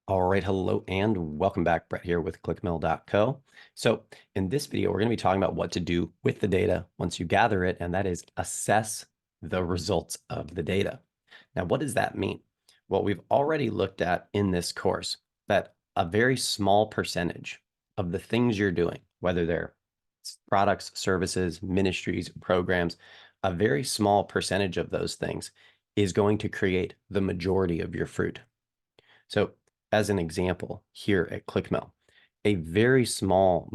All right, hello and welcome back. Brett here with Clickmill.co. So in this video, we're going to be talking about what to do with the data once you gather it, and that is assess the results of the data. Now, what does that mean? Well, we've already looked at in this course that a very small percentage of the things you're doing, whether they're products, services, ministries, programs, a very small percentage of those things is going to create the majority of your fruit. So as an example here at Clickmill, a very small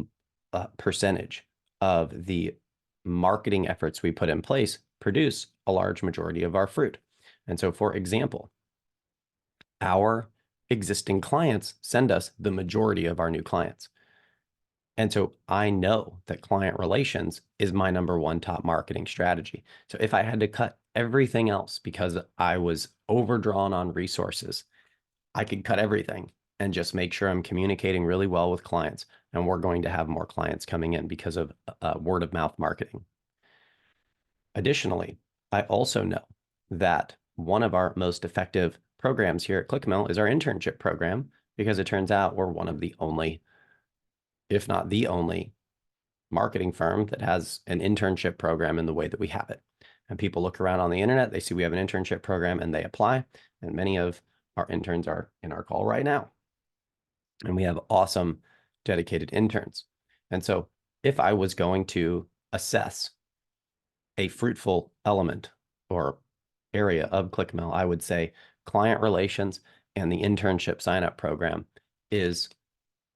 percentage of the marketing efforts we put in place produce a large majority of our fruit. And so, for example, our existing clients send us the majority of our new clients. And so I know that client relations is my number one top marketing strategy. So if I had to cut everything else because I was overdrawn on resources, I could cut everything and just make sure I'm communicating really well with clients. And we're going to have more clients coming in because of word of mouth marketing. Additionally, I also know that one of our most effective programs here at Clickmill is our internship program, because it turns out we're one of the only, if not the only, marketing firm that has an internship program in the way that we have it. And people look around on the internet, they see we have an internship program and they apply. And many of our interns are in our call right now. And we have awesome dedicated interns. And so if I was going to assess a fruitful element or area of Clickmill, I would say client relations and the internship sign-up program is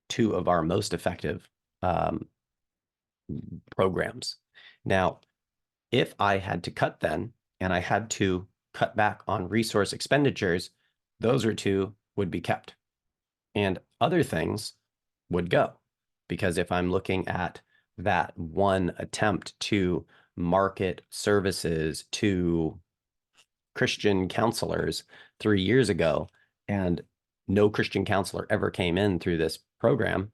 two of our most effective programs. Now, if I had to cut then, and I had to cut back on resource expenditures, those two would be kept. And other things would go. Because if I'm looking at that one attempt to market services to Christian counselors 3 years ago, and no Christian counselor ever came in through this program,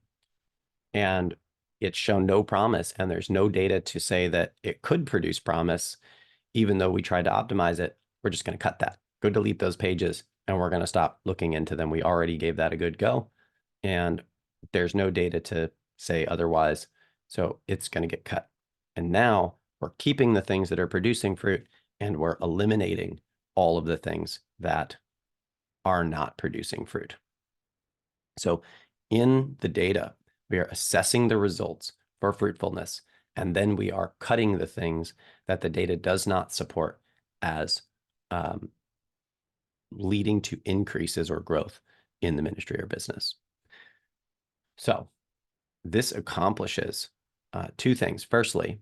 and it's shown no promise, and there's no data to say that it could produce promise, even though we tried to optimize it, we're just going to cut that. Go delete those pages, and we're going to stop looking into them. We already gave that a good go, and there's no data to say otherwise, so it's going to get cut. And now we're keeping the things that are producing fruit, and we're eliminating all of the things that are not producing fruit. So in the data, we are assessing the results for fruitfulness, and then we are cutting the things that the data does not support as leading to increases or growth in the ministry or business. So this accomplishes two things. Firstly,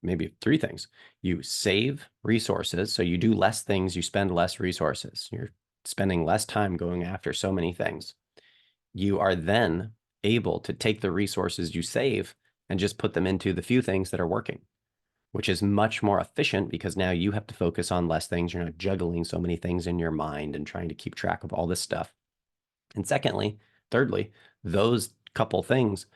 maybe three things. You save resources. So you do less things, you spend less resources. You're spending less time going after so many things. You are then able to take the resources you save and just put them into the few things that are working, which is much more efficient because now you have to focus on less things. You're not juggling so many things in your mind and trying to keep track of all this stuff. And thirdly, those couple things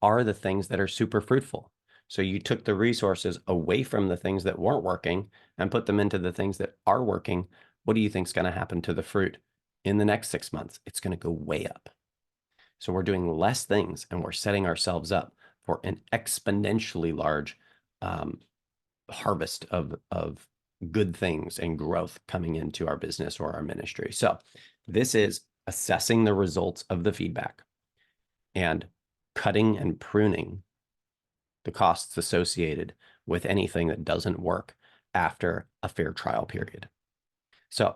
are the things that are super fruitful. So you took the resources away from the things that weren't working and put them into the things that are working. What do you think is going to happen to the fruit in the next 6 months? It's going to go way up. So we're doing less things and we're setting ourselves up for an exponentially large harvest of good things and growth coming into our business or our ministry. So this is assessing the results of the feedback and cutting and pruning the costs associated with anything that doesn't work after a fair trial period. So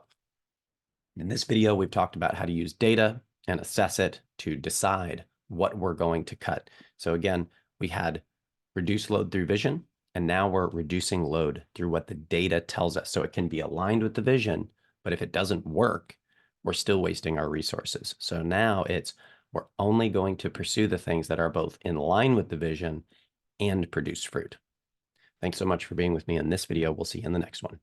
in this video, we've talked about how to use data and assess it to decide what we're going to cut. So again, we had reduce load through vision, and now we're reducing load through what the data tells us. So it can be aligned with the vision, but if it doesn't work, we're still wasting our resources. So now we're only going to pursue the things that are both in line with the vision and produce fruit. Thanks so much for being with me in this video. We'll see you in the next one.